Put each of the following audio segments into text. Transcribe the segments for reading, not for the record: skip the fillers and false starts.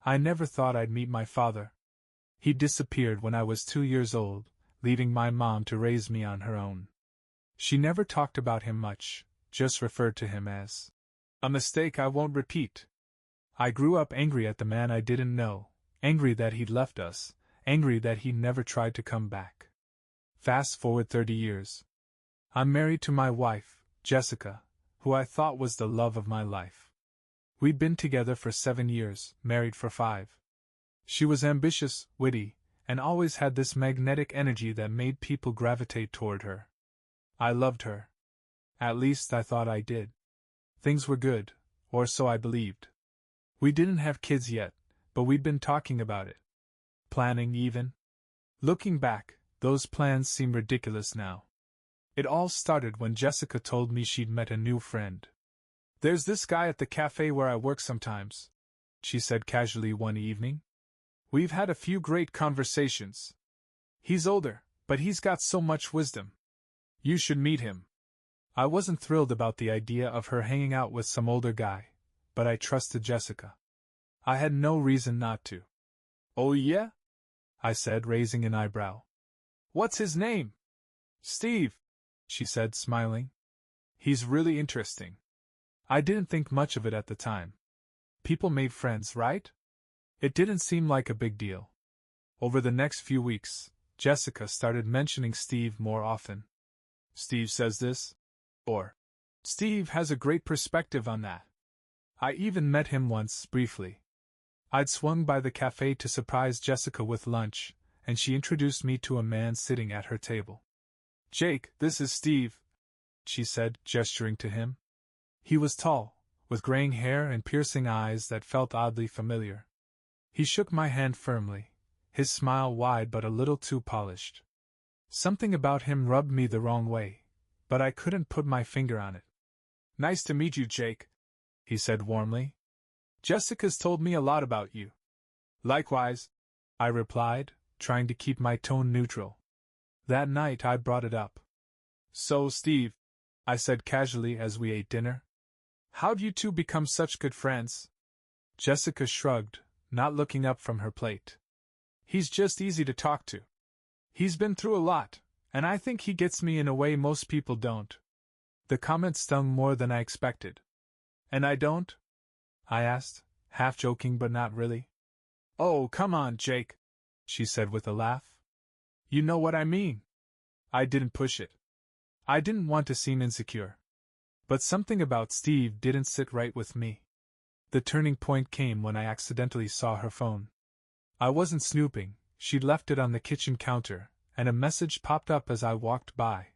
I never thought I'd meet my father. He disappeared when I was 2 years old, leaving my mom to raise me on her own. She never talked about him much, just referred to him as a mistake I won't repeat. I grew up angry at the man I didn't know, angry that he'd left us, angry that he never tried to come back. Fast forward 30 years. I'm married to my wife, Jessica, who I thought was the love of my life. We'd been together for 7 years, married for 5. She was ambitious, witty, and always had this magnetic energy that made people gravitate toward her. I loved her. At least I thought I did. Things were good, or so I believed. We didn't have kids yet, but we'd been talking about it. Planning even. Looking back, those plans seem ridiculous now. It all started when Jessica told me she'd met a new friend. "There's this guy at the cafe where I work sometimes," she said casually one evening. "We've had a few great conversations. He's older, but he's got so much wisdom. You should meet him." I wasn't thrilled about the idea of her hanging out with some older guy, but I trusted Jessica. I had no reason not to. "Oh yeah?" I said, raising an eyebrow. "What's his name?" "Steve," she said, smiling. "He's really interesting." I didn't think much of it at the time. People made friends, right? It didn't seem like a big deal. Over the next few weeks, Jessica started mentioning Steve more often. "Steve says this," or "Steve has a great perspective on that." I even met him once, briefly. I'd swung by the cafe to surprise Jessica with lunch, and she introduced me to a man sitting at her table. "Jake, this is Steve," she said, gesturing to him. He was tall, with graying hair and piercing eyes that felt oddly familiar. He shook my hand firmly, his smile wide but a little too polished. Something about him rubbed me the wrong way, but I couldn't put my finger on it. "Nice to meet you, Jake," he said warmly. "Jessica's told me a lot about you." "Likewise," I replied, trying to keep my tone neutral. That night I brought it up. "So, Steve," I said casually as we ate dinner, "how'd you two become such good friends?" Jessica shrugged, not looking up from her plate. "He's just easy to talk to. He's been through a lot, and I think he gets me in a way most people don't." The comment stung more than I expected. "And I don't?" I asked, half joking but not really. "Oh, come on, Jake," she said with a laugh. "You know what I mean." I didn't push it. I didn't want to seem insecure. But something about Steve didn't sit right with me. The turning point came when I accidentally saw her phone. I wasn't snooping, she'd left it on the kitchen counter, and a message popped up as I walked by.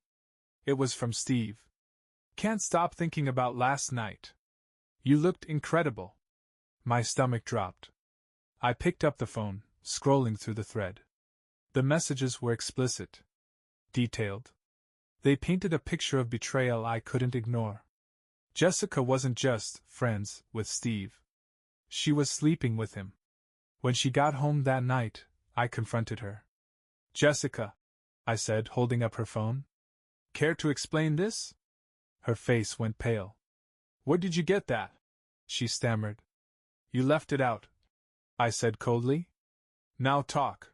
It was from Steve. "Can't stop thinking about last night. You looked incredible." My stomach dropped. I picked up the phone, scrolling through the thread. The messages were explicit. Detailed. They painted a picture of betrayal I couldn't ignore. Jessica wasn't just friends with Steve. She was sleeping with him. When she got home that night, I confronted her. "Jessica," I said, holding up her phone. "Care to explain this?" Her face went pale. "Where did you get that?" she stammered. "You left it out," I said coldly. "Now talk."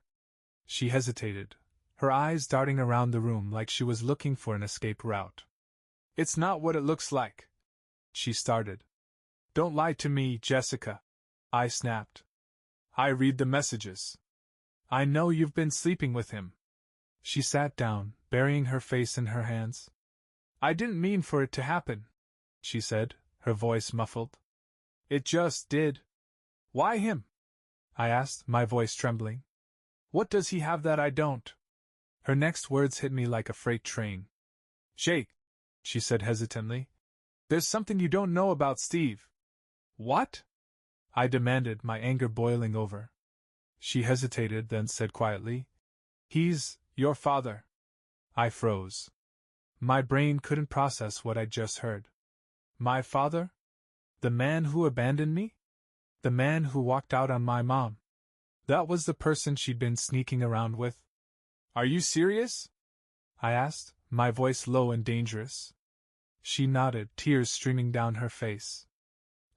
She hesitated, her eyes darting around the room like she was looking for an escape route. "It's not what it looks like," she started. "Don't lie to me, Jessica," I snapped. "I read the messages. I know you've been sleeping with him." She sat down, burying her face in her hands. "I didn't mean for it to happen," she said, her voice muffled. "It just did." "Why him?" I asked, my voice trembling. "What does he have that I don't?" Her next words hit me like a freight train. "Jake," she said hesitantly, "there's something you don't know about Steve." "What?" I demanded, my anger boiling over. She hesitated, then said quietly, "He's your father." I froze. My brain couldn't process what I'd just heard. My father? The man who abandoned me? The man who walked out on my mom? That was the person she'd been sneaking around with? "Are you serious?" I asked, my voice low and dangerous. She nodded, tears streaming down her face.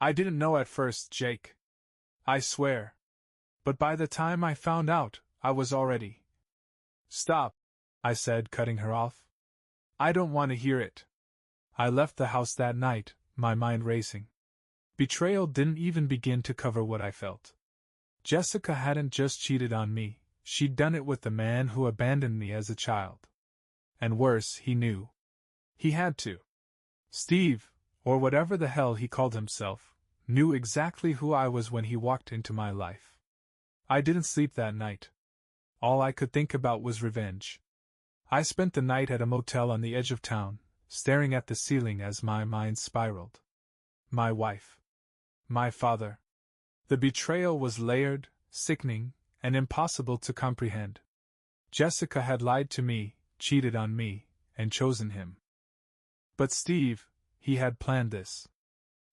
"I didn't know at first, Jake. I swear." But by the time I found out, I was already. Stop, I said, cutting her off. I don't want to hear it. I left the house that night, my mind racing. Betrayal didn't even begin to cover what I felt. Jessica hadn't just cheated on me, she'd done it with the man who abandoned me as a child. And worse, he knew. He had to. Steve, or whatever the hell he called himself, knew exactly who I was when he walked into my life. I didn't sleep that night. All I could think about was revenge. I spent the night at a motel on the edge of town, staring at the ceiling as my mind spiraled. My wife. My father. The betrayal was layered, sickening, and impossible to comprehend. Jessica had lied to me, cheated on me, and chosen him. But Steve, he had planned this.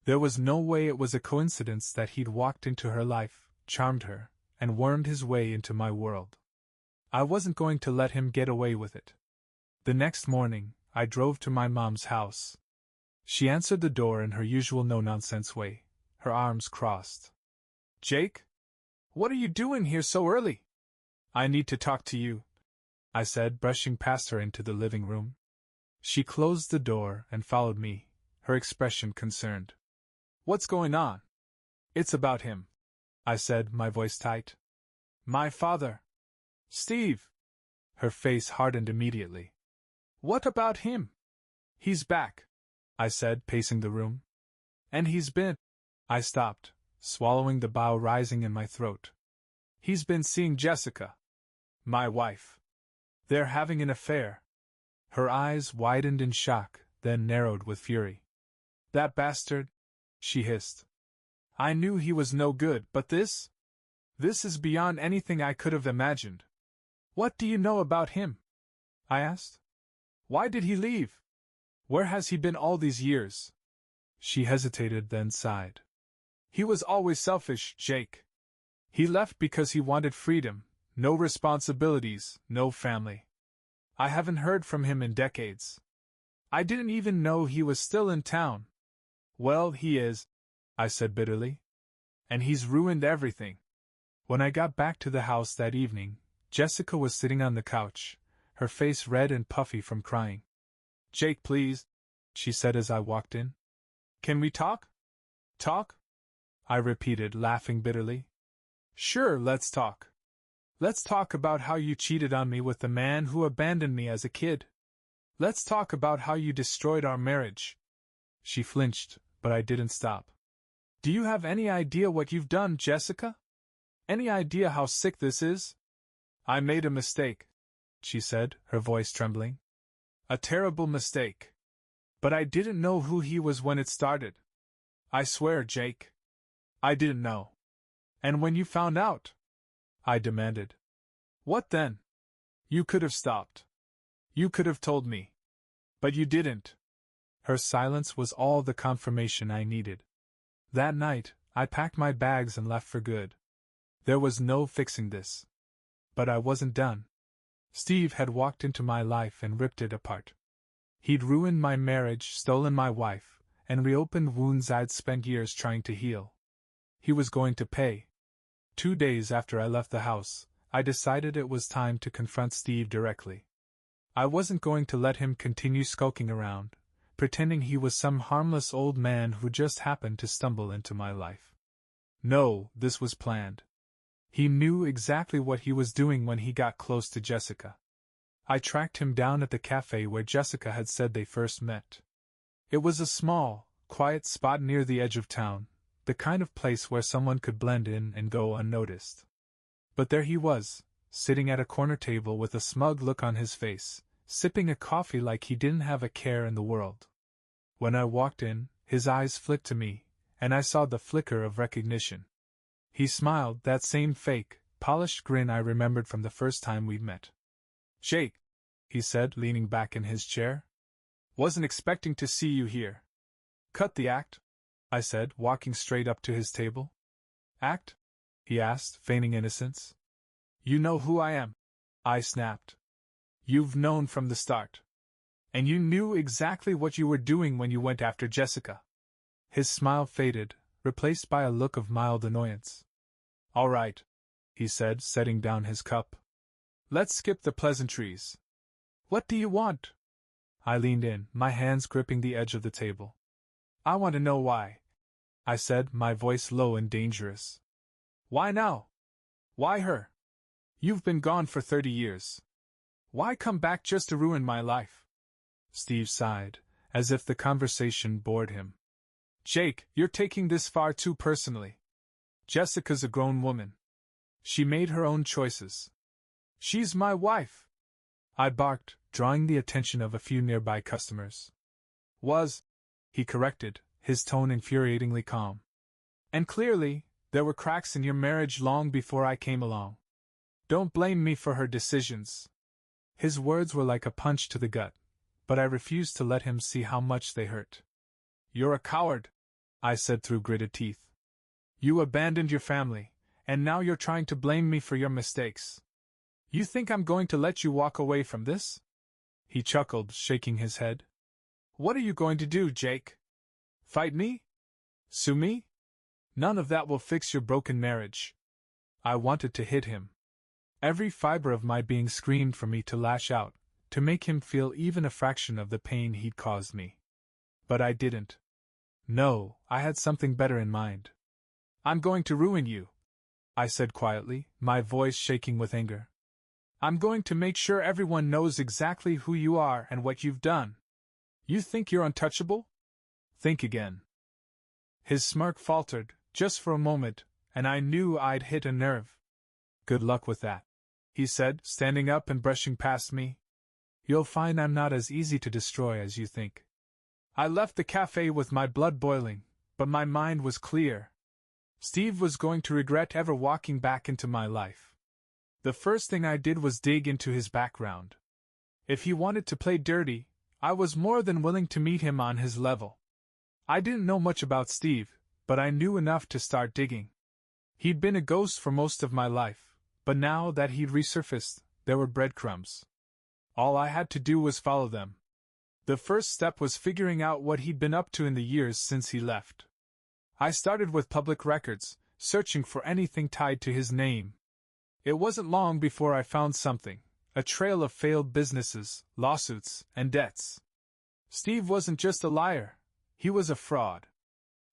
There was no way it was a coincidence that he'd walked into her life, charmed her, and wormed his way into my world. I wasn't going to let him get away with it. The next morning, I drove to my mom's house. She answered the door in her usual no-nonsense way, her arms crossed. Jake? What are you doing here so early? I need to talk to you, I said, brushing past her into the living room. She closed the door and followed me, her expression concerned. What's going on? It's about him, I said, my voice tight. My father. Steve. Her face hardened immediately. What about him? He's back, I said, pacing the room. And he's been. I stopped, swallowing the bile rising in my throat. He's been seeing Jessica. My wife. They're having an affair. Her eyes widened in shock, then narrowed with fury. That bastard, she hissed. I knew he was no good, but this? This is beyond anything I could have imagined. What do you know about him? I asked. Why did he leave? Where has he been all these years? She hesitated, then sighed. He was always selfish, Jake. He left because he wanted freedom, no responsibilities, no family. I haven't heard from him in decades. I didn't even know he was still in town. Well, he is, I said bitterly. And he's ruined everything. When I got back to the house that evening, Jessica was sitting on the couch, her face red and puffy from crying. Jake, please, she said as I walked in. Can we talk? Talk? I repeated, laughing bitterly. Sure, let's talk. Let's talk about how you cheated on me with the man who abandoned me as a kid. Let's talk about how you destroyed our marriage. She flinched, but I didn't stop. Do you have any idea what you've done, Jessica? Any idea how sick this is? I made a mistake, she said, her voice trembling. A terrible mistake. But I didn't know who he was when it started. I swear, Jake. I didn't know. And when you found out? I demanded. What then? You could have stopped. You could have told me. But you didn't. Her silence was all the confirmation I needed. That night, I packed my bags and left for good. There was no fixing this. But I wasn't done. Steve had walked into my life and ripped it apart. He'd ruined my marriage, stolen my wife, and reopened wounds I'd spent years trying to heal. He was going to pay. 2 days after I left the house, I decided it was time to confront Steve directly. I wasn't going to let him continue skulking around, pretending he was some harmless old man who just happened to stumble into my life. No, this was planned. He knew exactly what he was doing when he got close to Jessica. I tracked him down at the cafe where Jessica had said they first met. It was a small, quiet spot near the edge of town, the kind of place where someone could blend in and go unnoticed. But there he was, sitting at a corner table with a smug look on his face, sipping a coffee like he didn't have a care in the world. When I walked in, his eyes flicked to me, and I saw the flicker of recognition. He smiled, that same fake, polished grin I remembered from the first time we'd met. Jake, he said, leaning back in his chair. Wasn't expecting to see you here. Cut the act, I said, walking straight up to his table. Act? He asked, feigning innocence. You know who I am, I snapped. You've known from the start. And you knew exactly what you were doing when you went after Jessica. His smile faded, replaced by a look of mild annoyance. All right. he said, setting down his cup. Let's skip the pleasantries. What do you want? I leaned in, my hands gripping the edge of the table. I want to know why, I said, my voice low and dangerous. Why now? Why her? You've been gone for 30 years. Why come back just to ruin my life? Steve sighed, as if the conversation bored him. Jake, you're taking this far too personally. Jessica's a grown woman. She made her own choices. She's my wife, I barked, drawing the attention of a few nearby customers. Was, he corrected, his tone infuriatingly calm. And clearly, there were cracks in your marriage long before I came along. Don't blame me for her decisions. His words were like a punch to the gut, but I refused to let him see how much they hurt. You're a coward, I said through gritted teeth. You abandoned your family, and now you're trying to blame me for your mistakes. You think I'm going to let you walk away from this? He chuckled, shaking his head. What are you going to do, Jake? Fight me? Sue me? None of that will fix your broken marriage. I wanted to hit him. Every fiber of my being screamed for me to lash out, to make him feel even a fraction of the pain he'd caused me. But I didn't. No, I had something better in mind. I'm going to ruin you, I said quietly, my voice shaking with anger. I'm going to make sure everyone knows exactly who you are and what you've done. You think you're untouchable? Think again. His smirk faltered, just for a moment, and I knew I'd hit a nerve. Good luck with that, he said, standing up and brushing past me. You'll find I'm not as easy to destroy as you think. I left the cafe with my blood boiling, but my mind was clear. Steve was going to regret ever walking back into my life. The first thing I did was dig into his background. If he wanted to play dirty, I was more than willing to meet him on his level. I didn't know much about Steve, but I knew enough to start digging. He'd been a ghost for most of my life, but now that he'd resurfaced, there were breadcrumbs. All I had to do was follow them. The first step was figuring out what he'd been up to in the years since he left. I started with public records, searching for anything tied to his name. It wasn't long before I found something, a trail of failed businesses, lawsuits, and debts. Steve wasn't just a liar, he was a fraud.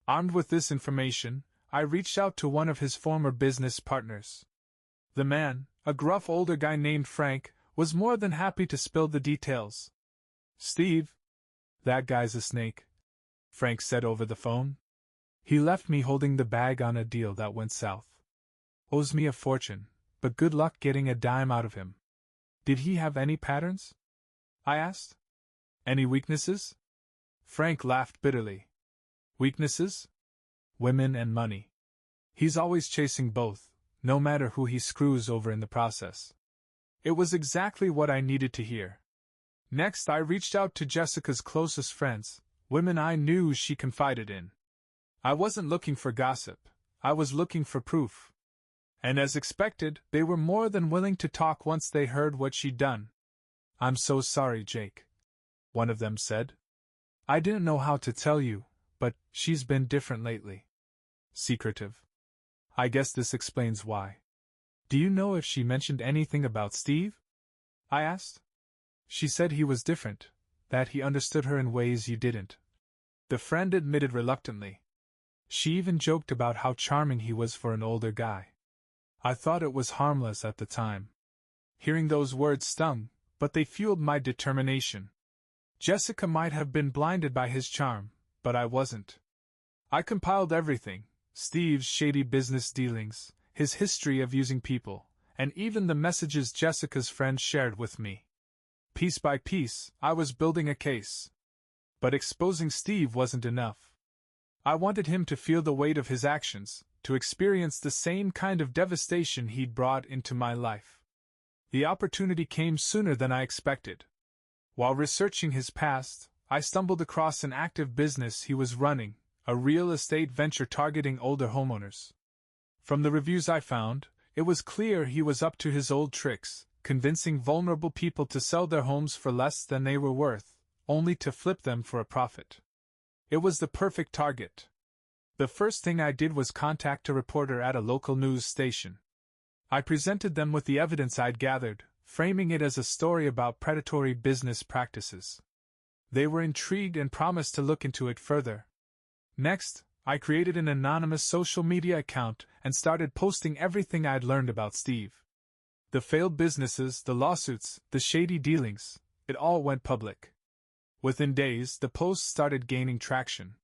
Armed with this information, I reached out to one of his former business partners. The man, a gruff older guy named Frank, was more than happy to spill the details. Steve, that guy's a snake, Frank said over the phone. He left me holding the bag on a deal that went south. Owes me a fortune, but good luck getting a dime out of him. Did he have any patterns? I asked. Any weaknesses? Frank laughed bitterly. Weaknesses? Women and money. He's always chasing both, no matter who he screws over in the process. It was exactly what I needed to hear. Next, I reached out to Jessica's closest friends, women I knew she confided in. I wasn't looking for gossip, I was looking for proof. And as expected, they were more than willing to talk once they heard what she'd done. I'm so sorry, Jake, one of them said. I didn't know how to tell you, but she's been different lately. Secretive. I guess this explains why. Do you know if she mentioned anything about Steve? I asked. She said he was different, that he understood her in ways you didn't. The friend admitted reluctantly. She even joked about how charming he was for an older guy. I thought it was harmless at the time. Hearing those words stung, but they fueled my determination. Jessica might have been blinded by his charm, but I wasn't. I compiled everything, Steve's shady business dealings, his history of using people, and even the messages Jessica's friends shared with me. Piece by piece, I was building a case. But exposing Steve wasn't enough. I wanted him to feel the weight of his actions, to experience the same kind of devastation he'd brought into my life. The opportunity came sooner than I expected. While researching his past, I stumbled across an active business he was running, a real estate venture targeting older homeowners. From the reviews I found, it was clear he was up to his old tricks, convincing vulnerable people to sell their homes for less than they were worth, only to flip them for a profit. It was the perfect target. The first thing I did was contact a reporter at a local news station. I presented them with the evidence I'd gathered, framing it as a story about predatory business practices. They were intrigued and promised to look into it further. Next, I created an anonymous social media account and started posting everything I'd learned about Steve. The failed businesses, the lawsuits, the shady dealings, it all went public. Within days, the posts started gaining traction.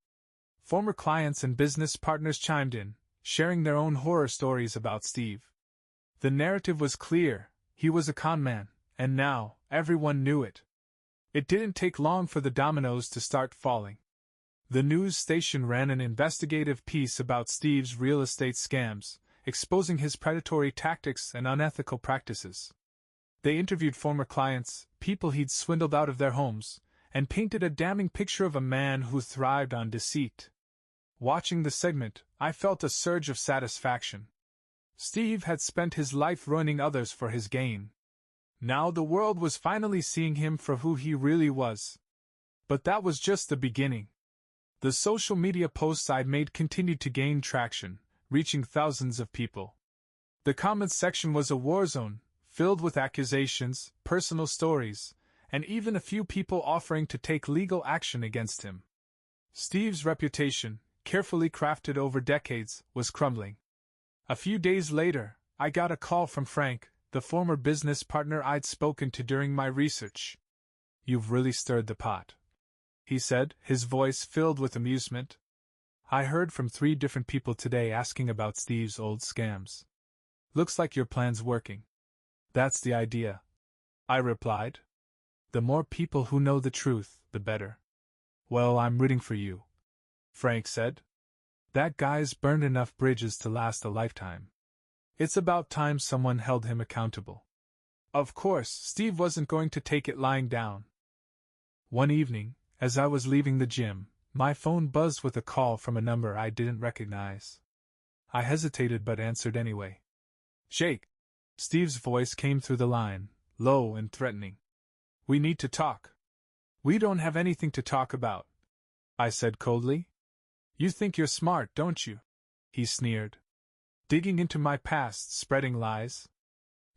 Former clients and business partners chimed in, sharing their own horror stories about Steve. The narrative was clear: he was a con man, and now, everyone knew it. It didn't take long for the dominoes to start falling. The news station ran an investigative piece about Steve's real estate scams, exposing his predatory tactics and unethical practices. They interviewed former clients, people he'd swindled out of their homes, and painted a damning picture of a man who thrived on deceit. Watching the segment, I felt a surge of satisfaction. Steve had spent his life ruining others for his gain. Now the world was finally seeing him for who he really was. But that was just the beginning. The social media posts I'd made continued to gain traction, reaching thousands of people. The comments section was a war zone, filled with accusations, personal stories, and even a few people offering to take legal action against him. Steve's reputation, carefully crafted over decades, was crumbling. A few days later, I got a call from Frank, the former business partner I'd spoken to during my research. "You've really stirred the pot," he said, his voice filled with amusement. "I heard from 3 different people today asking about Steve's old scams. Looks like your plan's working." "That's the idea," I replied. "The more people who know the truth, the better." "Well, I'm rooting for you," Frank said. "That guy's burned enough bridges to last a lifetime. It's about time someone held him accountable." Of course, Steve wasn't going to take it lying down. One evening, as I was leaving the gym, my phone buzzed with a call from a number I didn't recognize. I hesitated but answered anyway. "Jake," Steve's voice came through the line, low and threatening. "We need to talk." "We don't have anything to talk about," I said coldly. "You think you're smart, don't you?" he sneered. "Digging into my past, spreading lies?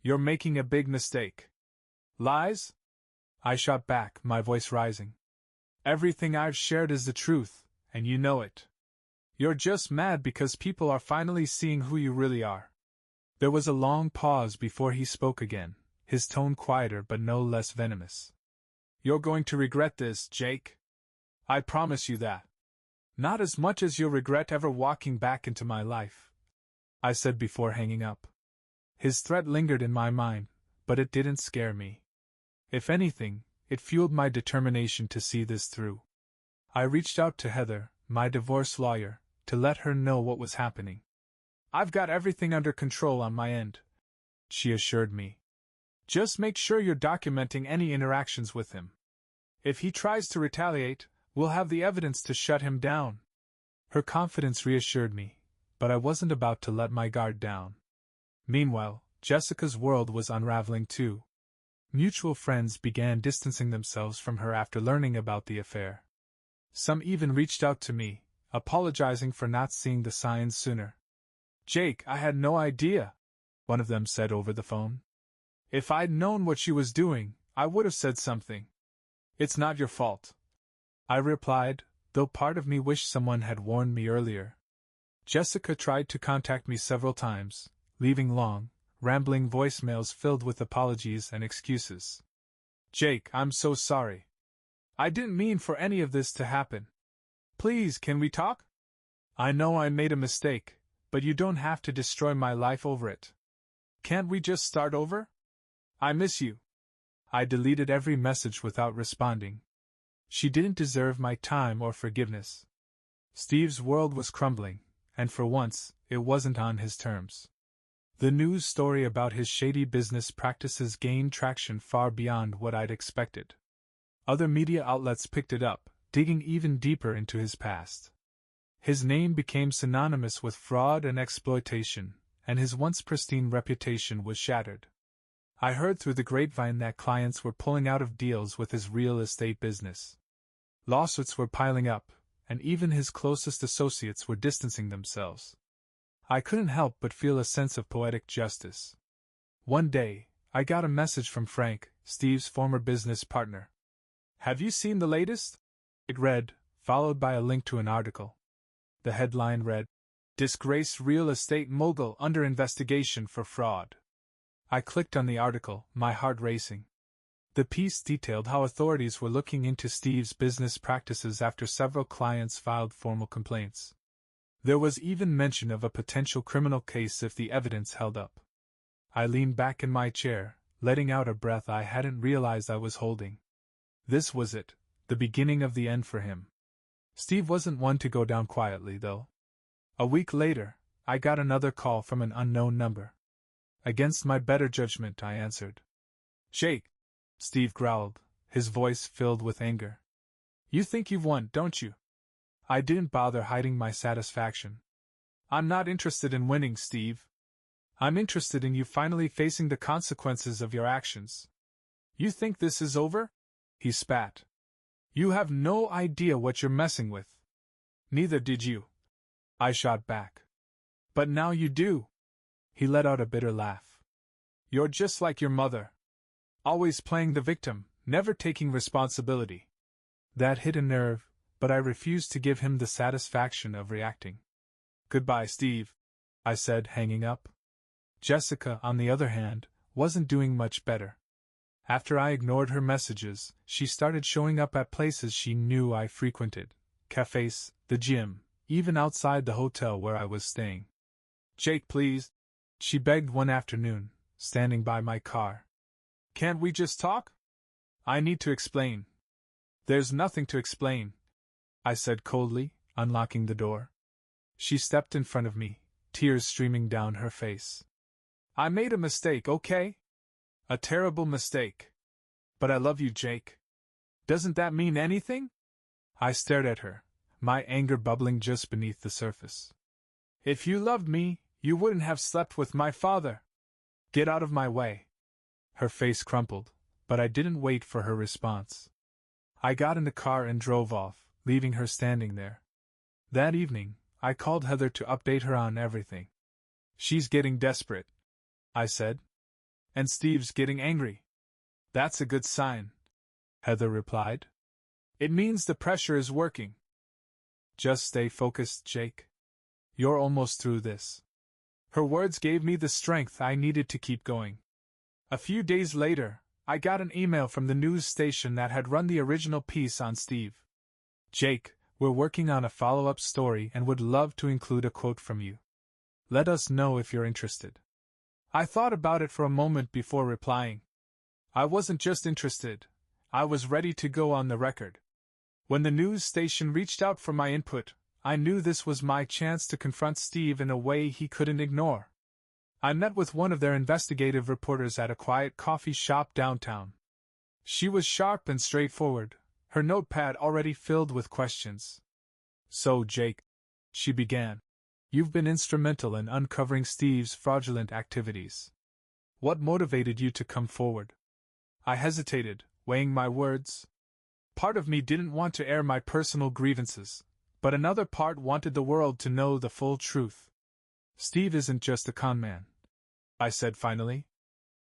You're making a big mistake." "Lies?" I shot back, my voice rising. "Everything I've shared is the truth, and you know it. You're just mad because people are finally seeing who you really are." There was a long pause before he spoke again, his tone quieter but no less venomous. "You're going to regret this, Jake. I promise you that. Not as much as you'll regret ever walking back into my life," I said before hanging up. His threat lingered in my mind, but it didn't scare me. If anything, it fueled my determination to see this through. I reached out to Heather, my divorce lawyer, to let her know what was happening. "I've got everything under control on my end," she assured me. "Just make sure you're documenting any interactions with him. If he tries to retaliate, we'll have the evidence to shut him down." Her confidence reassured me, but I wasn't about to let my guard down. Meanwhile, Jessica's world was unraveling too. Mutual friends began distancing themselves from her after learning about the affair. Some even reached out to me, apologizing for not seeing the signs sooner. "Jake, I had no idea," one of them said over the phone. "If I'd known what she was doing, I would have said something." "It's not your fault," I replied, though part of me wished someone had warned me earlier. Jessica tried to contact me several times, leaving long, rambling voicemails filled with apologies and excuses. "Jake, I'm so sorry. I didn't mean for any of this to happen. Please, can we talk? I know I made a mistake, but you don't have to destroy my life over it. Can't we just start over? I miss you." I deleted every message without responding. She didn't deserve my time or forgiveness. Steve's world was crumbling, and for once, it wasn't on his terms. The news story about his shady business practices gained traction far beyond what I'd expected. Other media outlets picked it up, digging even deeper into his past. His name became synonymous with fraud and exploitation, and his once pristine reputation was shattered. I heard through the grapevine that clients were pulling out of deals with his real estate business. Lawsuits were piling up, and even his closest associates were distancing themselves. I couldn't help but feel a sense of poetic justice. One day, I got a message from Frank, Steve's former business partner. "Have you seen the latest?" It read, followed by a link to an article. The headline read, "Disgraced real estate mogul under investigation for fraud." I clicked on the article, my heart racing. The piece detailed how authorities were looking into Steve's business practices after several clients filed formal complaints. There was even mention of a potential criminal case if the evidence held up. I leaned back in my chair, letting out a breath I hadn't realized I was holding. This was it, the beginning of the end for him. Steve wasn't one to go down quietly, though. A week later, I got another call from an unknown number. Against my better judgment, I answered. "Jake," Steve growled, his voice filled with anger. "You think you've won, don't you?" I didn't bother hiding my satisfaction. "I'm not interested in winning, Steve. I'm interested in you finally facing the consequences of your actions." "You think this is over?" he spat. "You have no idea what you're messing with." "Neither did you," I shot back. "But now you do." He let out a bitter laugh. "You're just like your mother. Always playing the victim, never taking responsibility." That hit a nerve, but I refused to give him the satisfaction of reacting. "Goodbye, Steve," I said, hanging up. Jessica, on the other hand, wasn't doing much better. After I ignored her messages, she started showing up at places she knew I frequented: cafes, the gym, even outside the hotel where I was staying. "Jake, please," she begged one afternoon, standing by my car. "Can't we just talk? I need to explain." "There's nothing to explain," I said coldly, unlocking the door. She stepped in front of me, tears streaming down her face. "I made a mistake, okay? A terrible mistake. But I love you, Jake. Doesn't that mean anything?" I stared at her, my anger bubbling just beneath the surface. "If you loved me, you wouldn't have slept with my father. Get out of my way." Her face crumpled, but I didn't wait for her response. I got in the car and drove off, leaving her standing there. That evening, I called Heather to update her on everything. "She's getting desperate," I said. "And Steve's getting angry." "That's a good sign," Heather replied. "It means the pressure is working." "Just stay focused, Jake. You're almost through this." Her words gave me the strength I needed to keep going. A few days later, I got an email from the news station that had run the original piece on Steve. "Jake, we're working on a follow-up story and would love to include a quote from you. Let us know if you're interested." I thought about it for a moment before replying. I wasn't just interested, I was ready to go on the record. When the news station reached out for my input, I knew this was my chance to confront Steve in a way he couldn't ignore. I met with one of their investigative reporters at a quiet coffee shop downtown. She was sharp and straightforward, her notepad already filled with questions. "So, Jake," she began, "you've been instrumental in uncovering Steve's fraudulent activities. What motivated you to come forward?" I hesitated, weighing my words. Part of me didn't want to air my personal grievances, but another part wanted the world to know the full truth. "Steve isn't just a con man," I said finally.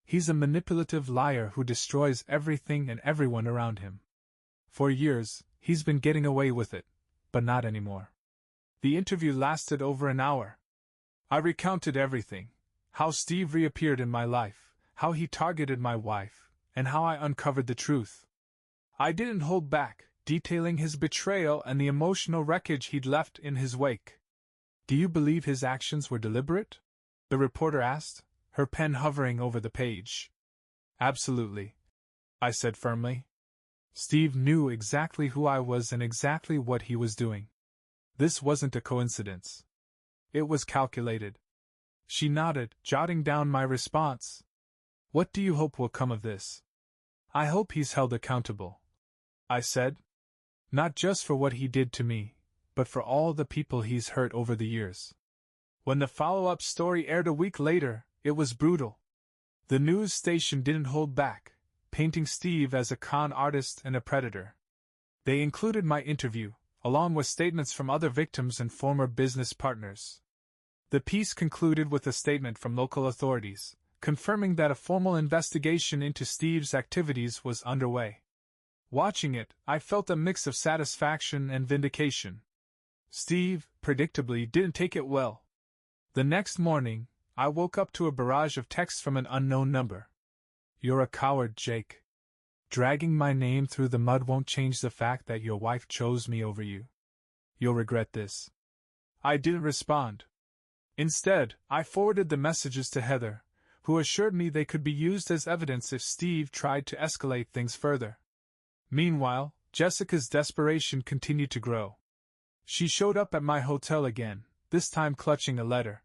"He's a manipulative liar who destroys everything and everyone around him. For years, he's been getting away with it, but not anymore." The interview lasted over an hour. I recounted everything: how Steve reappeared in my life, how he targeted my wife, and how I uncovered the truth. I didn't hold back, detailing his betrayal and the emotional wreckage he'd left in his wake. "Do you believe his actions were deliberate?" the reporter asked, her pen hovering over the page. "Absolutely," I said firmly. "Steve knew exactly who I was and exactly what he was doing. This wasn't a coincidence. It was calculated." She nodded, jotting down my response. "What do you hope will come of this?" "I hope he's held accountable," I said. "Not just for what he did to me, but for all the people he's hurt over the years." When the follow-up story aired a week later, it was brutal. The news station didn't hold back, painting Steve as a con artist and a predator. They included my interview, along with statements from other victims and former business partners. The piece concluded with a statement from local authorities, confirming that a formal investigation into Steve's activities was underway. Watching it, I felt a mix of satisfaction and vindication. Steve, predictably, didn't take it well. The next morning, I woke up to a barrage of texts from an unknown number. "You're a coward, Jake. Dragging my name through the mud won't change the fact that your wife chose me over you. You'll regret this." I didn't respond. Instead, I forwarded the messages to Heather, who assured me they could be used as evidence if Steve tried to escalate things further. Meanwhile, Jessica's desperation continued to grow. She showed up at my hotel again, this time clutching a letter.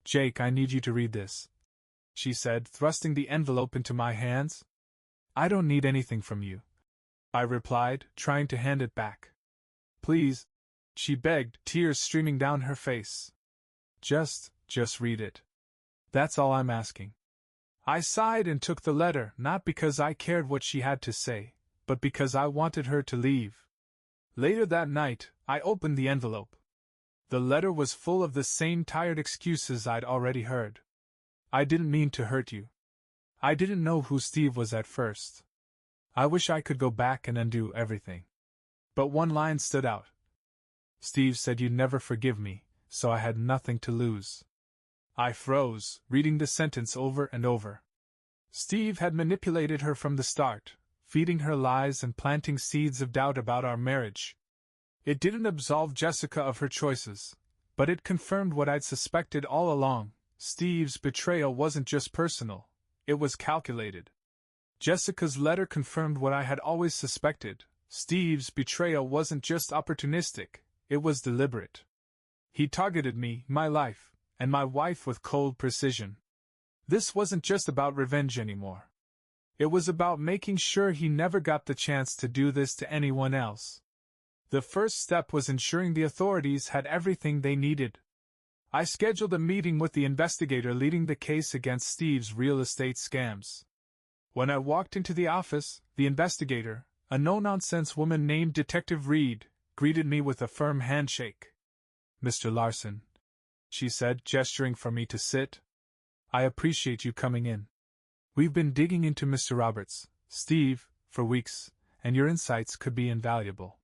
"Jake, I need you to read this," she said, thrusting the envelope into my hands. "I don't need anything from you," I replied, trying to hand it back. "Please," she begged, tears streaming down her face. Just read it. That's all I'm asking." I sighed and took the letter, not because I cared what she had to say, but because I wanted her to leave. Later that night, I opened the envelope. The letter was full of the same tired excuses I'd already heard. "I didn't mean to hurt you. I didn't know who Steve was at first. I wish I could go back and undo everything." But one line stood out. "Steve said you'd never forgive me, so I had nothing to lose." I froze, reading the sentence over and over. Steve had manipulated her from the start, feeding her lies and planting seeds of doubt about our marriage. It didn't absolve Jessica of her choices, but it confirmed what I'd suspected all along. Steve's betrayal wasn't just personal, it was calculated. Jessica's letter confirmed what I had always suspected. Steve's betrayal wasn't just opportunistic, it was deliberate. He targeted me, my life, and my wife with cold precision. This wasn't just about revenge anymore. It was about making sure he never got the chance to do this to anyone else. The first step was ensuring the authorities had everything they needed. I scheduled a meeting with the investigator leading the case against Steve's real estate scams. When I walked into the office, the investigator, a no-nonsense woman named Detective Reed, greeted me with a firm handshake. "Mr. Larson," she said, gesturing for me to sit. "I appreciate you coming in. We've been digging into Mr. Roberts, Steve, for weeks, and your insights could be invaluable."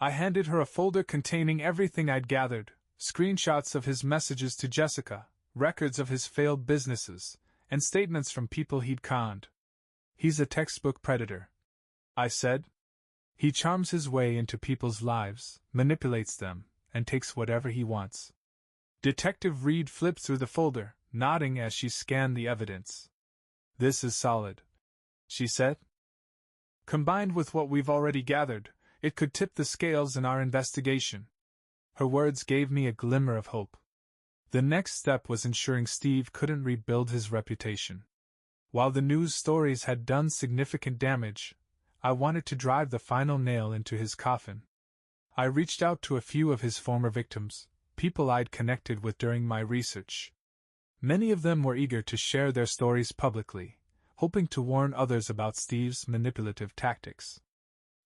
I handed her a folder containing everything I'd gathered, screenshots of his messages to Jessica, records of his failed businesses, and statements from people he'd conned. "He's a textbook predator," I said. "He charms his way into people's lives, manipulates them, and takes whatever he wants." Detective Reed flipped through the folder, nodding as she scanned the evidence. "This is solid," she said. "Combined with what we've already gathered, it could tip the scales in our investigation." Her words gave me a glimmer of hope. The next step was ensuring Steve couldn't rebuild his reputation. While the news stories had done significant damage, I wanted to drive the final nail into his coffin. I reached out to a few of his former victims, people I'd connected with during my research. Many of them were eager to share their stories publicly, hoping to warn others about Steve's manipulative tactics.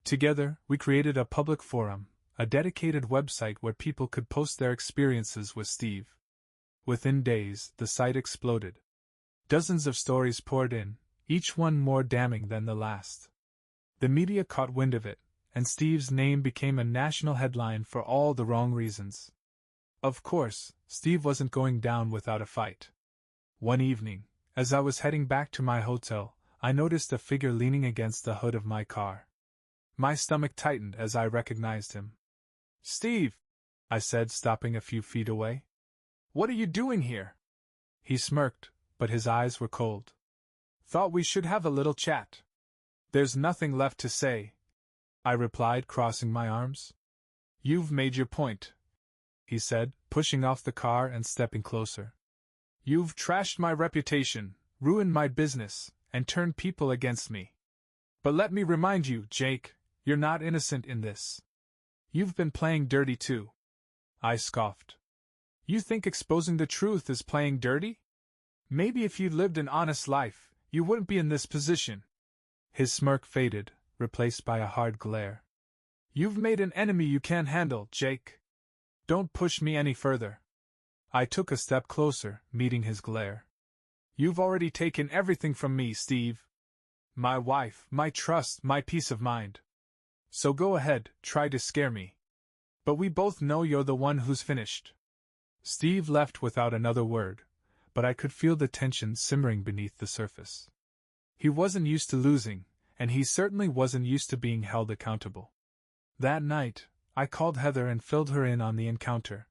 Together, we created a public forum, a dedicated website where people could post their experiences with Steve. Within days, the site exploded. Dozens of stories poured in, each one more damning than the last. The media caught wind of it, and Steve's name became a national headline for all the wrong reasons. Of course, Steve wasn't going down without a fight. One evening, as I was heading back to my hotel, I noticed a figure leaning against the hood of my car. My stomach tightened as I recognized him. "Steve," I said, stopping a few feet away. "What are you doing here?" He smirked, but his eyes were cold. "Thought we should have a little chat." "There's nothing left to say," I replied, crossing my arms. "You've made your point," he said, pushing off the car and stepping closer. "You've trashed my reputation, ruined my business, and turned people against me. But let me remind you, Jake, you're not innocent in this. You've been playing dirty too." I scoffed. "You think exposing the truth is playing dirty? Maybe if you'd lived an honest life, you wouldn't be in this position." His smirk faded, replaced by a hard glare. "You've made an enemy you can't handle, Jake. Don't push me any further." I took a step closer, meeting his glare. You've already taken everything from me, Steve. My wife, my trust, my peace of mind. So go ahead, try to scare me. But we both know you're the one who's finished. Steve left without another word, but I could feel the tension simmering beneath the surface. He wasn't used to losing, and he certainly wasn't used to being held accountable. That night, I called Heather and filled her in on the encounter.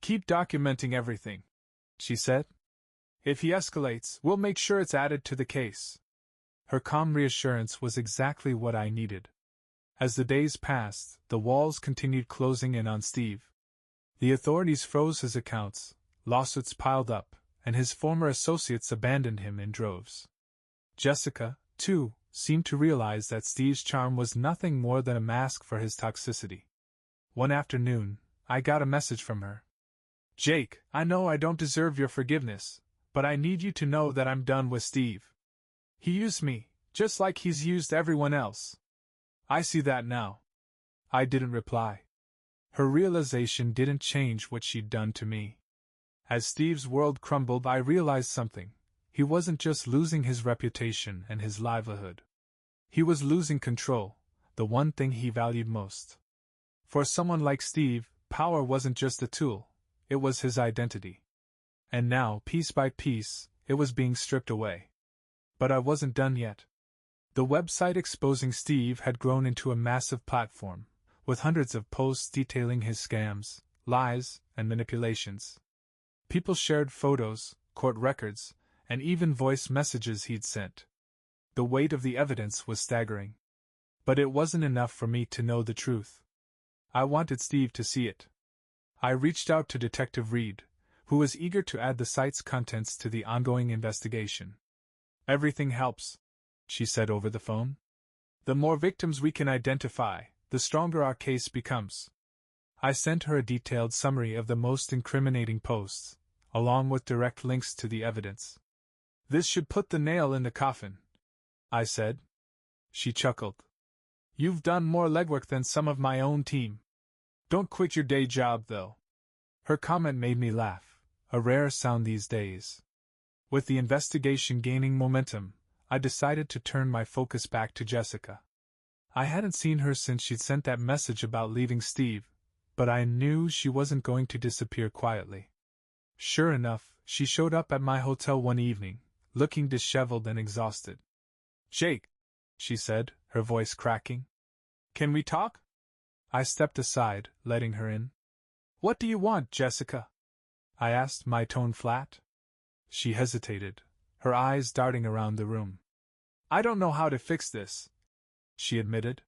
Keep documenting everything, she said. If he escalates, we'll make sure it's added to the case. Her calm reassurance was exactly what I needed. As the days passed, the walls continued closing in on Steve. The authorities froze his accounts, lawsuits piled up, and his former associates abandoned him in droves. Jessica, too, seemed to realize that Steve's charm was nothing more than a mask for his toxicity. One afternoon, I got a message from her. Jake, I know I don't deserve your forgiveness, but I need you to know that I'm done with Steve. He used me, just like he's used everyone else. I see that now. I didn't reply. Her realization didn't change what she'd done to me. As Steve's world crumbled, I realized something. He wasn't just losing his reputation and his livelihood. He was losing control, the one thing he valued most. For someone like Steve, power wasn't just a tool, it was his identity. And now, piece by piece, it was being stripped away. But I wasn't done yet. The website exposing Steve had grown into a massive platform, with hundreds of posts detailing his scams, lies, and manipulations. People shared photos, court records, and even voice messages he'd sent. The weight of the evidence was staggering. But it wasn't enough for me to know the truth. I wanted Steve to see it. I reached out to Detective Reed, who was eager to add the site's contents to the ongoing investigation. Everything helps, she said over the phone. The more victims we can identify, the stronger our case becomes. I sent her a detailed summary of the most incriminating posts, along with direct links to the evidence. This should put the nail in the coffin, I said. She chuckled. You've done more legwork than some of my own team. Don't quit your day job, though. Her comment made me laugh, a rare sound these days. With the investigation gaining momentum, I decided to turn my focus back to Jessica. I hadn't seen her since she'd sent that message about leaving Steve, but I knew she wasn't going to disappear quietly. Sure enough, she showed up at my hotel one evening, looking disheveled and exhausted. Jake, she said, her voice cracking. Can we talk? I stepped aside, letting her in. What do you want, Jessica? I asked, my tone flat. She hesitated, her eyes darting around the room. I don't know how to fix this, she admitted.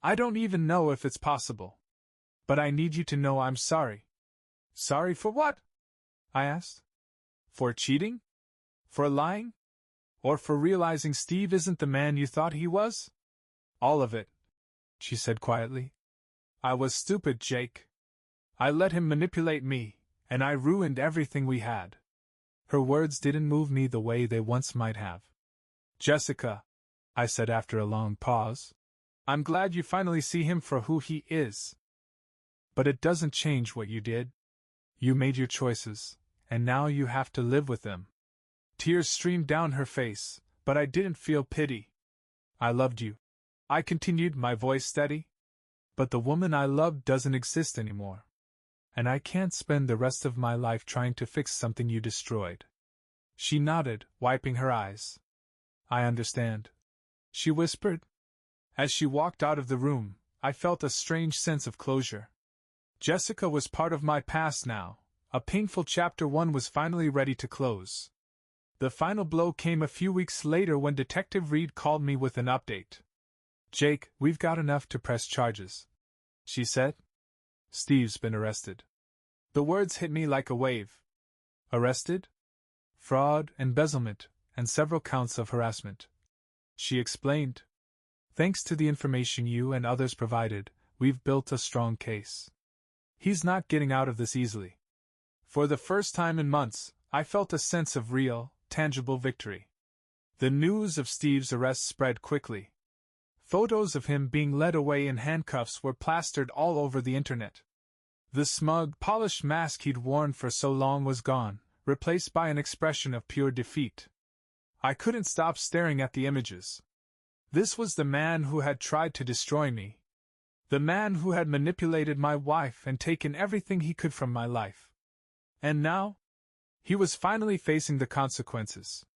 I don't even know if it's possible. But I need you to know I'm sorry. Sorry for what? I asked. For cheating? For lying? Or for realizing Steve isn't the man you thought he was? All of it, she said quietly. I was stupid, Jake. I let him manipulate me, and I ruined everything we had. Her words didn't move me the way they once might have. Jessica, I said after a long pause, I'm glad you finally see him for who he is. But it doesn't change what you did. You made your choices, and now you have to live with them. Tears streamed down her face, but I didn't feel pity. I loved you, I continued, my voice steady. But the woman I loved doesn't exist anymore. And I can't spend the rest of my life trying to fix something you destroyed. She nodded, wiping her eyes. I understand, she whispered. As she walked out of the room, I felt a strange sense of closure. Jessica was part of my past now. A painful chapter 1 was finally ready to close. The final blow came a few weeks later when Detective Reed called me with an update. Jake, we've got enough to press charges, she said. Steve's been arrested. The words hit me like a wave. Arrested? Fraud, embezzlement, and several counts of harassment, she explained. Thanks to the information you and others provided, we've built a strong case. He's not getting out of this easily. For the first time in months, I felt a sense of real, tangible victory. The news of Steve's arrest spread quickly. Photos of him being led away in handcuffs were plastered all over the internet. The smug, polished mask he'd worn for so long was gone, replaced by an expression of pure defeat. I couldn't stop staring at the images. This was the man who had tried to destroy me. The man who had manipulated my wife and taken everything he could from my life. And now? He was finally facing the consequences.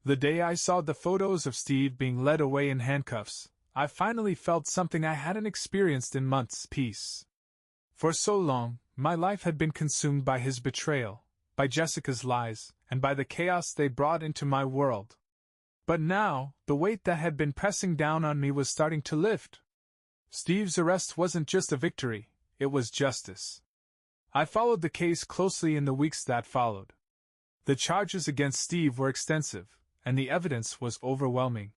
The day I saw the photos of Steve being led away in handcuffs, I finally felt something I hadn't experienced in months: peace. For so long, my life had been consumed by his betrayal, by Jessica's lies, and by the chaos they brought into my world. But now, the weight that had been pressing down on me was starting to lift. Steve's arrest wasn't just a victory, it was justice. I followed the case closely in the weeks that followed. The charges against Steve were extensive, and the evidence was overwhelming.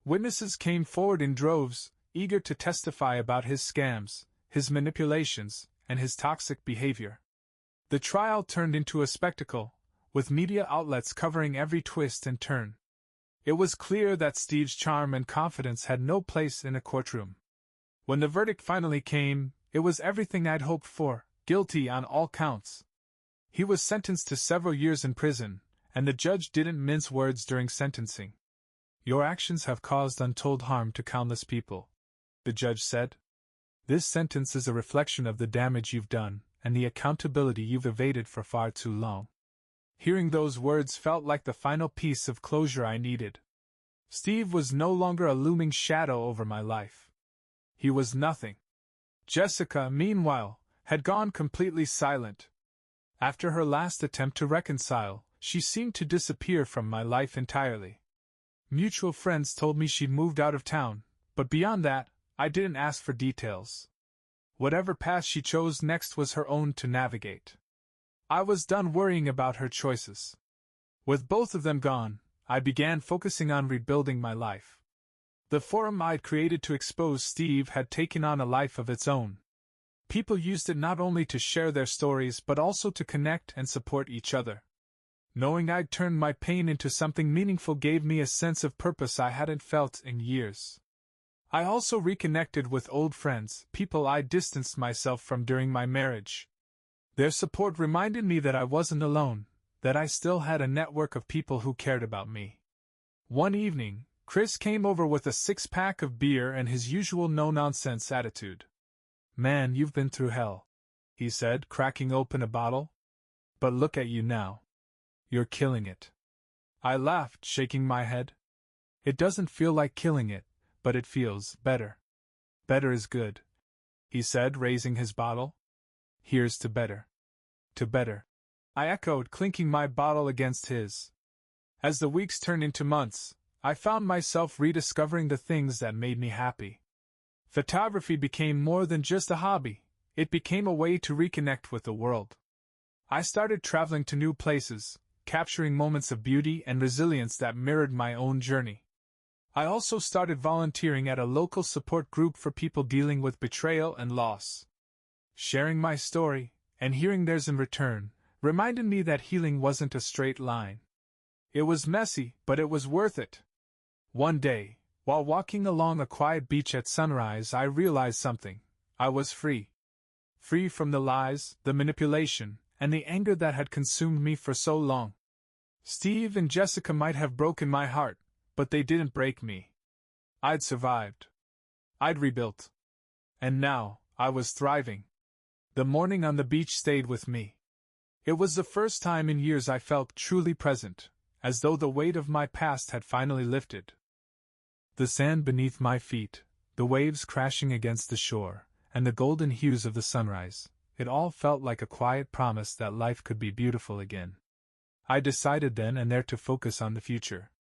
Witnesses came forward in droves, eager to testify about his scams, his manipulations, and his toxic behavior. The trial turned into a spectacle, with media outlets covering every twist and turn. It was clear that Steve's charm and confidence had no place in a courtroom. When the verdict finally came, it was everything I'd hoped for: guilty on all counts. He was sentenced to several years in prison, and the judge didn't mince words during sentencing. "Your actions have caused untold harm to countless people," the judge said. "This sentence is a reflection of the damage you've done, and the accountability you've evaded for far too long." Hearing those words felt like the final piece of closure I needed. Steve was no longer a looming shadow over my life. He was nothing. Jessica, meanwhile, had gone completely silent. After her last attempt to reconcile, she seemed to disappear from my life entirely. Mutual friends told me she'd moved out of town, but beyond that, I didn't ask for details. Whatever path she chose next was her own to navigate. I was done worrying about her choices. With both of them gone, I began focusing on rebuilding my life. The forum I'd created to expose Steve had taken on a life of its own. People used it not only to share their stories but also to connect and support each other. Knowing I'd turned my pain into something meaningful gave me a sense of purpose I hadn't felt in years. I also reconnected with old friends, people I'd distanced myself from during my marriage. Their support reminded me that I wasn't alone, that I still had a network of people who cared about me. One evening, Chris came over with a 6-pack of beer and his usual no-nonsense attitude. "Man, you've been through hell," he said, cracking open a bottle. "But look at you now. You're killing it." I laughed, shaking my head. "It doesn't feel like killing it, but it feels better." "Better is good," he said, raising his bottle. "Here's to better." "To better," I echoed, clinking my bottle against his. As the weeks turned into months, I found myself rediscovering the things that made me happy. Photography became more than just a hobby, it became a way to reconnect with the world. I started traveling to new places, capturing moments of beauty and resilience that mirrored my own journey. I also started volunteering at a local support group for people dealing with betrayal and loss. Sharing my story, and hearing theirs in return, reminded me that healing wasn't a straight line. It was messy, but it was worth it. One day, while walking along a quiet beach at sunrise, I realized something. I was free. Free from the lies, the manipulation, and the anger that had consumed me for so long. Steve and Jessica might have broken my heart, but they didn't break me. I'd survived. I'd rebuilt. And now, I was thriving. The morning on the beach stayed with me. It was the first time in years I felt truly present, as though the weight of my past had finally lifted. The sand beneath my feet, the waves crashing against the shore, and the golden hues of the sunrise, it all felt like a quiet promise that life could be beautiful again. I decided then and there to focus on the future.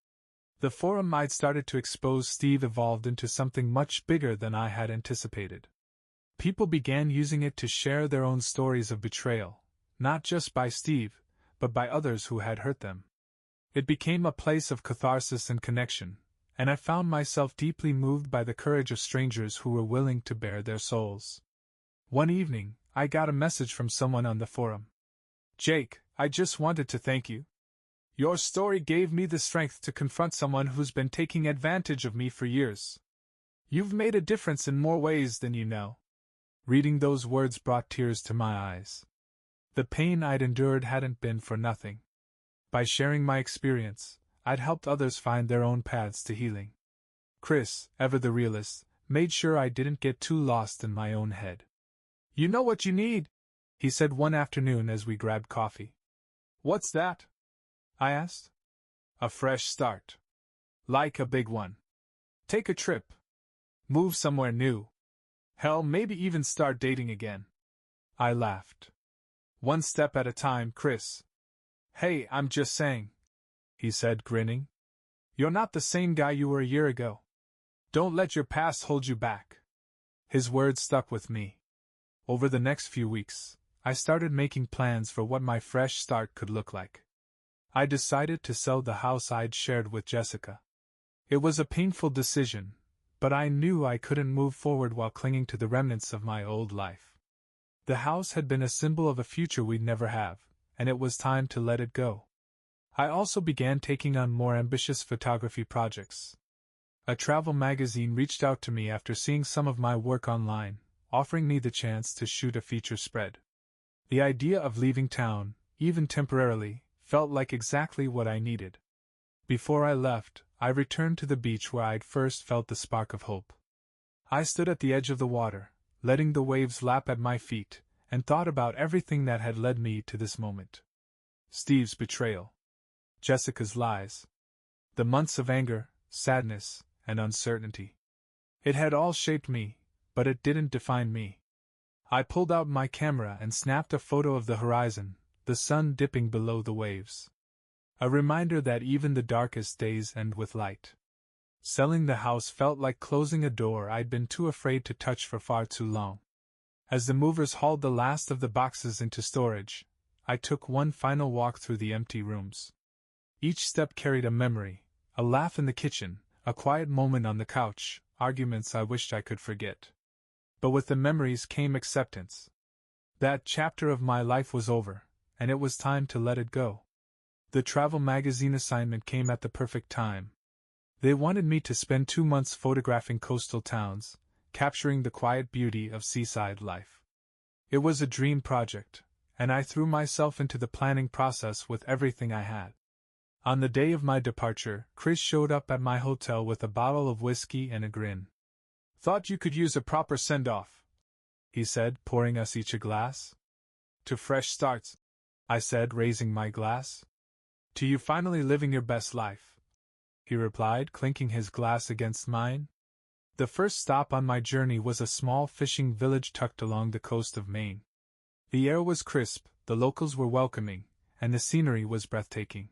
The forum I'd started to expose Steve evolved into something much bigger than I had anticipated. People began using it to share their own stories of betrayal, not just by Steve, but by others who had hurt them. It became a place of catharsis and connection, and I found myself deeply moved by the courage of strangers who were willing to bare their souls. One evening, I got a message from someone on the forum. "Jake, I just wanted to thank you. Your story gave me the strength to confront someone who's been taking advantage of me for years. You've made a difference in more ways than you know." Reading those words brought tears to my eyes. The pain I'd endured hadn't been for nothing. By sharing my experience, I'd helped others find their own paths to healing. Chris, ever the realist, made sure I didn't get too lost in my own head. "You know what you need," he said one afternoon as we grabbed coffee. "What's that?" I asked. "A fresh start. Like a big one. Take a trip. Move somewhere new. Hell, maybe even start dating again." I laughed. "One step at a time, Chris." "Hey, I'm just saying," he said, grinning. "You're not the same guy you were a year ago. Don't let your past hold you back." His words stuck with me. Over the next few weeks, I started making plans for what my fresh start could look like. I decided to sell the house I'd shared with Jessica. It was a painful decision, but I knew I couldn't move forward while clinging to the remnants of my old life. The house had been a symbol of a future we'd never have, and it was time to let it go. I also began taking on more ambitious photography projects. A travel magazine reached out to me after seeing some of my work online, offering me the chance to shoot a feature spread. The idea of leaving town, even temporarily, felt like exactly what I needed. Before I left, I returned to the beach where I'd first felt the spark of hope. I stood at the edge of the water, letting the waves lap at my feet, and thought about everything that had led me to this moment. Steve's betrayal. Jessica's lies. The months of anger, sadness, and uncertainty. It had all shaped me, but it didn't define me. I pulled out my camera and snapped a photo of the horizon, the sun dipping below the waves. A reminder that even the darkest days end with light. Selling the house felt like closing a door I'd been too afraid to touch for far too long. As the movers hauled the last of the boxes into storage, I took one final walk through the empty rooms. Each step carried a memory, a laugh in the kitchen, a quiet moment on the couch, arguments I wished I could forget. But with the memories came acceptance. That chapter of my life was over, and it was time to let it go. The travel magazine assignment came at the perfect time. They wanted me to spend 2 months photographing coastal towns, capturing the quiet beauty of seaside life. It was a dream project, and I threw myself into the planning process with everything I had. On the day of my departure, Chris showed up at my hotel with a bottle of whiskey and a grin. "Thought you could use a proper send-off," he said, pouring us each a glass. "To fresh starts," I said, raising my glass. "To you finally living your best life," he replied, clinking his glass against mine. The first stop on my journey was a small fishing village tucked along the coast of Maine. The air was crisp, the locals were welcoming, and the scenery was breathtaking.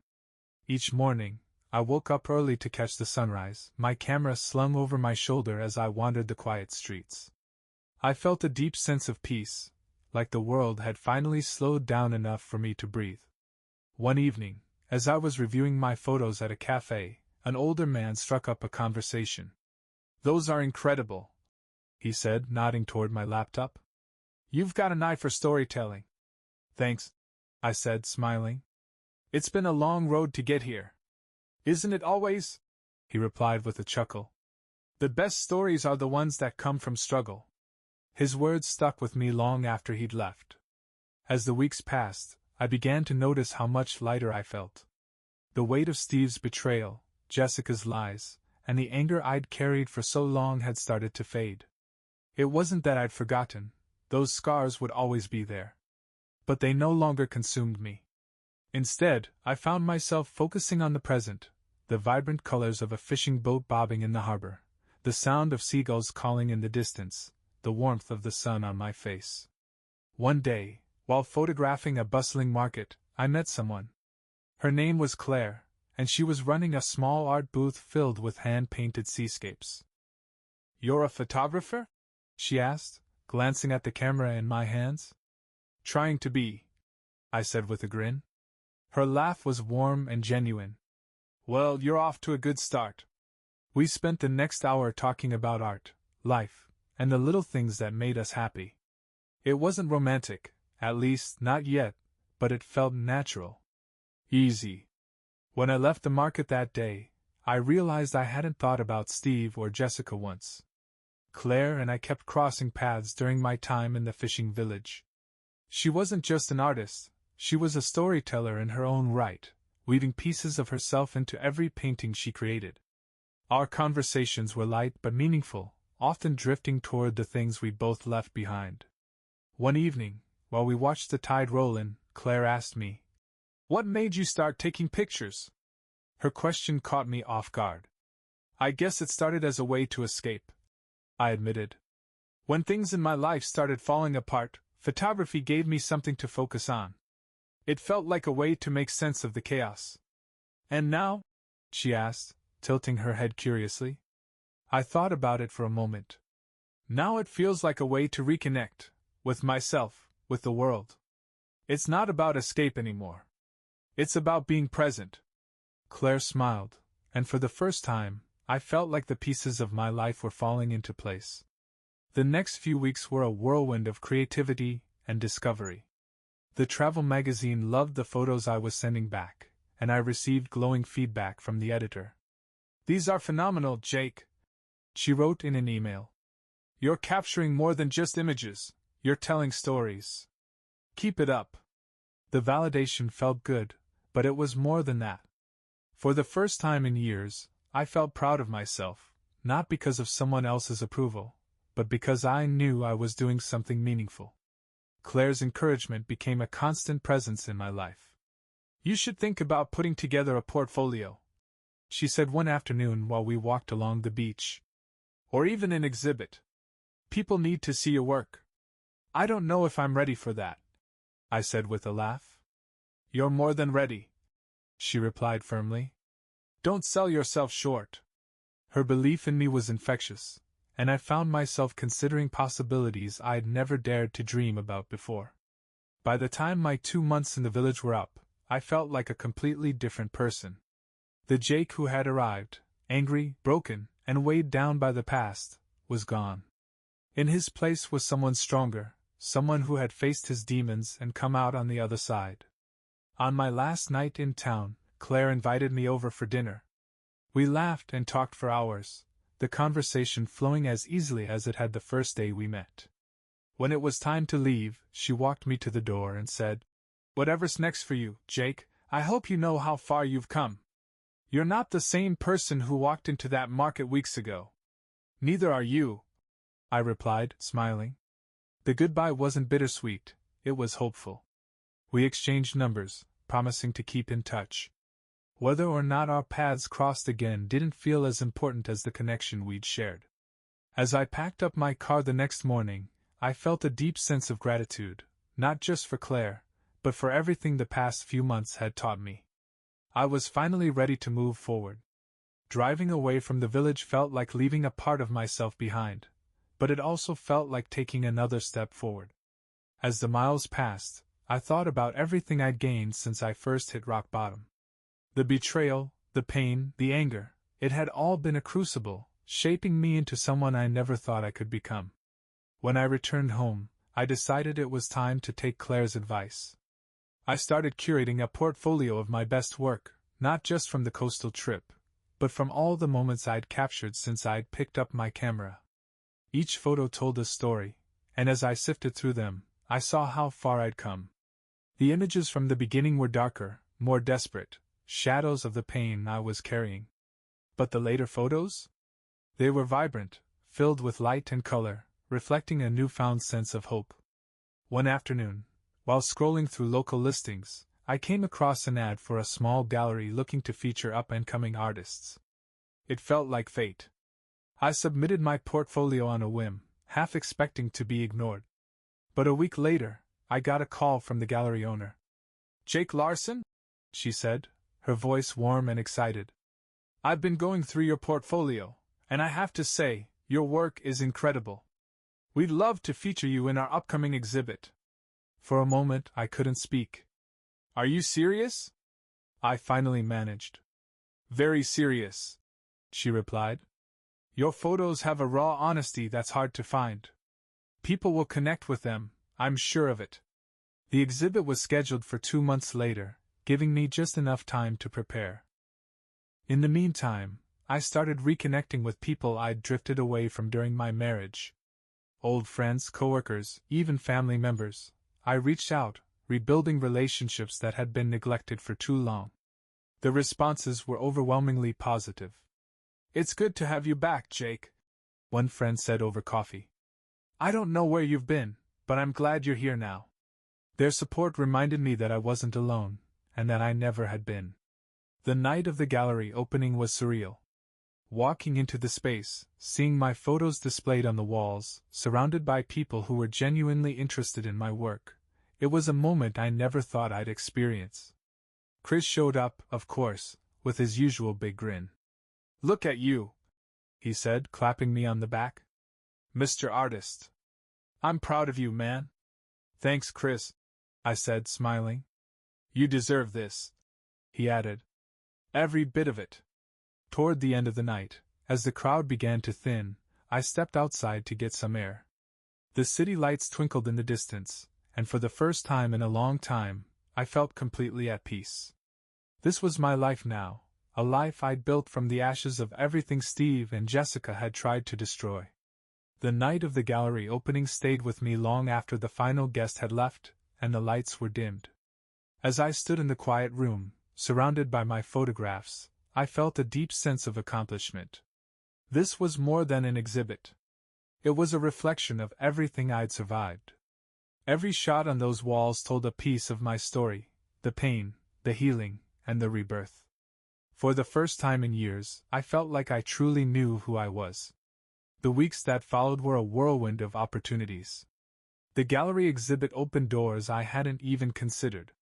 Each morning, I woke up early to catch the sunrise, my camera slung over my shoulder as I wandered the quiet streets. I felt a deep sense of peace, like the world had finally slowed down enough for me to breathe. One evening, as I was reviewing my photos at a cafe, an older man struck up a conversation. "Those are incredible," he said, nodding toward my laptop. "You've got an eye for storytelling." "Thanks," I said, smiling. "It's been a long road to get here." "Isn't it always?" he replied with a chuckle. "The best stories are the ones that come from struggle." His words stuck with me long after he'd left. As the weeks passed, I began to notice how much lighter I felt. The weight of Steve's betrayal, Jessica's lies, and the anger I'd carried for so long had started to fade. It wasn't that I'd forgotten, those scars would always be there. But they no longer consumed me. Instead, I found myself focusing on the present, the vibrant colors of a fishing boat bobbing in the harbor, the sound of seagulls calling in the distance, the warmth of the sun on my face. One day, while photographing a bustling market, I met someone. Her name was Claire, and she was running a small art booth filled with hand-painted seascapes. "You're a photographer?" she asked, glancing at the camera in my hands. "Trying to be," I said with a grin. Her laugh was warm and genuine. "Well, you're off to a good start." We spent the next hour talking about art, life, and the little things that made us happy. It wasn't romantic, at least not yet, but it felt natural. Easy. When I left the market that day, I realized I hadn't thought about Steve or Jessica once. Claire and I kept crossing paths during my time in the fishing village. She wasn't just an artist, she was a storyteller in her own right, weaving pieces of herself into every painting she created. Our conversations were light but meaningful, often drifting toward the things we both left behind. One evening, while we watched the tide roll in, Claire asked me, "What made you start taking pictures?" Her question caught me off guard. "I guess it started as a way to escape," I admitted. "When things in my life started falling apart, photography gave me something to focus on. It felt like a way to make sense of the chaos." "And now?" she asked, tilting her head curiously. I thought about it for a moment. "Now it feels like a way to reconnect, with myself, with the world. It's not about escape anymore. It's about being present." Claire smiled, and for the first time, I felt like the pieces of my life were falling into place. The next few weeks were a whirlwind of creativity and discovery. The travel magazine loved the photos I was sending back, and I received glowing feedback from the editor. "These are phenomenal, Jake," she wrote in an email. "You're capturing more than just images, you're telling stories. Keep it up." The validation felt good, but it was more than that. For the first time in years, I felt proud of myself, not because of someone else's approval, but because I knew I was doing something meaningful. Claire's encouragement became a constant presence in my life. "You should think about putting together a portfolio," she said one afternoon while we walked along the beach. "Or even an exhibit. People need to see your work." "I don't know if I'm ready for that," I said with a laugh. "You're more than ready," she replied firmly. "Don't sell yourself short." Her belief in me was infectious, and I found myself considering possibilities I'd never dared to dream about before. By the time my 2 months in the village were up, I felt like a completely different person. The Jake who had arrived, angry, broken, and weighed down by the past, was gone. In his place was someone stronger, someone who had faced his demons and come out on the other side. On my last night in town, Claire invited me over for dinner. We laughed and talked for hours, the conversation flowing as easily as it had the first day we met. When it was time to leave, she walked me to the door and said, "Whatever's next for you, Jake, I hope you know how far you've come. You're not the same person who walked into that market weeks ago." "Neither are you," I replied, smiling. The goodbye wasn't bittersweet, it was hopeful. We exchanged numbers, promising to keep in touch. Whether or not our paths crossed again didn't feel as important as the connection we'd shared. As I packed up my car the next morning, I felt a deep sense of gratitude, not just for Claire, but for everything the past few months had taught me. I was finally ready to move forward. Driving away from the village felt like leaving a part of myself behind, but it also felt like taking another step forward. As the miles passed, I thought about everything I'd gained since I first hit rock bottom. The betrayal, the pain, the anger, it had all been a crucible, shaping me into someone I never thought I could become. When I returned home, I decided it was time to take Claire's advice. I started curating a portfolio of my best work, not just from the coastal trip, but from all the moments I'd captured since I'd picked up my camera. Each photo told a story, and as I sifted through them, I saw how far I'd come. The images from the beginning were darker, more desperate, shadows of the pain I was carrying. But the later photos? They were vibrant, filled with light and color, reflecting a newfound sense of hope. One afternoon, while scrolling through local listings, I came across an ad for a small gallery looking to feature up-and-coming artists. It felt like fate. I submitted my portfolio on a whim, half expecting to be ignored. But a week later, I got a call from the gallery owner. "Jake Larson?" she said, her voice warm and excited. "I've been going through your portfolio, and I have to say, your work is incredible. We'd love to feature you in our upcoming exhibit." For a moment, I couldn't speak. "Are you serious?" I finally managed. "Very serious," she replied. "Your photos have a raw honesty that's hard to find. People will connect with them, I'm sure of it." The exhibit was scheduled for 2 months later, giving me just enough time to prepare. In the meantime, I started reconnecting with people I'd drifted away from during my marriage. Old friends, coworkers, even family members. I reached out, rebuilding relationships that had been neglected for too long. The responses were overwhelmingly positive. "It's good to have you back, Jake," one friend said over coffee. "I don't know where you've been, but I'm glad you're here now." Their support reminded me that I wasn't alone, and that I never had been. The night of the gallery opening was surreal. Walking into the space, seeing my photos displayed on the walls, surrounded by people who were genuinely interested in my work, it was a moment I never thought I'd experience. Chris showed up, of course, with his usual big grin. "Look at you," he said, clapping me on the back. "Mr. Artist. I'm proud of you, man." "Thanks, Chris," I said, smiling. "You deserve this," he added. "Every bit of it." Toward the end of the night, as the crowd began to thin, I stepped outside to get some air. The city lights twinkled in the distance, and for the first time in a long time, I felt completely at peace. This was my life now, a life I'd built from the ashes of everything Steve and Jessica had tried to destroy. The night of the gallery opening stayed with me long after the final guest had left, and the lights were dimmed. As I stood in the quiet room, surrounded by my photographs, I felt a deep sense of accomplishment. This was more than an exhibit. It was a reflection of everything I'd survived. Every shot on those walls told a piece of my story, the pain, the healing, and the rebirth. For the first time in years, I felt like I truly knew who I was. The weeks that followed were a whirlwind of opportunities. The gallery exhibit opened doors I hadn't even considered.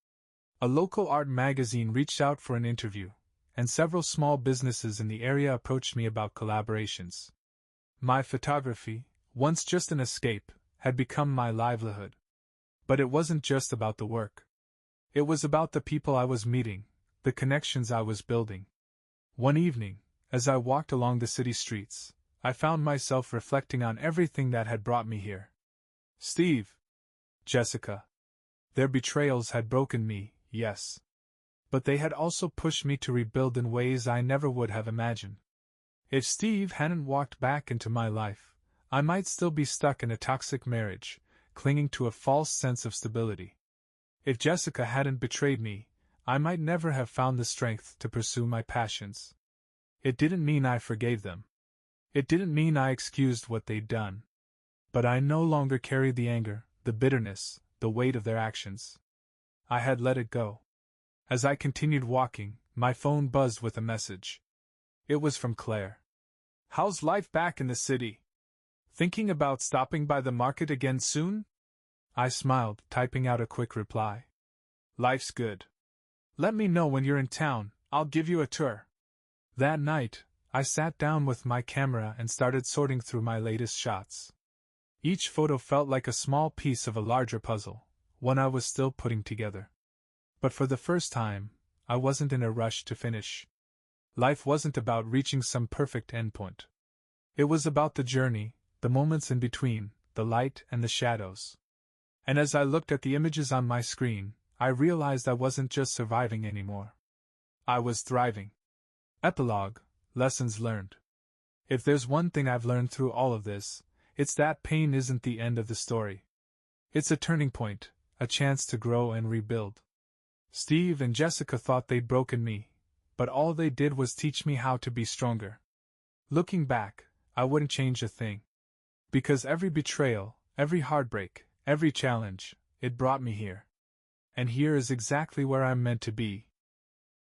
A local art magazine reached out for an interview, and several small businesses in the area approached me about collaborations. My photography, once just an escape, had become my livelihood. But it wasn't just about the work. It was about the people I was meeting, the connections I was building. One evening, as I walked along the city streets, I found myself reflecting on everything that had brought me here. Steve, Jessica. Their betrayals had broken me, yes. But they had also pushed me to rebuild in ways I never would have imagined. If Steve hadn't walked back into my life, I might still be stuck in a toxic marriage, clinging to a false sense of stability. If Jessica hadn't betrayed me, I might never have found the strength to pursue my passions. It didn't mean I forgave them. It didn't mean I excused what they'd done. But I no longer carried the anger, the bitterness, the weight of their actions. I had let it go. As I continued walking, my phone buzzed with a message. It was from Claire. "How's life back in the city? Thinking about stopping by the market again soon?" I smiled, typing out a quick reply. "Life's good. Let me know when you're in town, I'll give you a tour." That night, I sat down with my camera and started sorting through my latest shots. Each photo felt like a small piece of a larger puzzle, one I was still putting together. But for the first time, I wasn't in a rush to finish. Life wasn't about reaching some perfect endpoint. It was about the journey, the moments in between, the light and the shadows. And as I looked at the images on my screen, I realized I wasn't just surviving anymore. I was thriving. Epilogue, Lessons Learned. If there's one thing I've learned through all of this, it's that pain isn't the end of the story. It's a turning point, a chance to grow and rebuild. Steve and Jessica thought they'd broken me, but all they did was teach me how to be stronger. Looking back, I wouldn't change a thing. Because every betrayal, every heartbreak, every challenge, it brought me here. And here is exactly where I'm meant to be,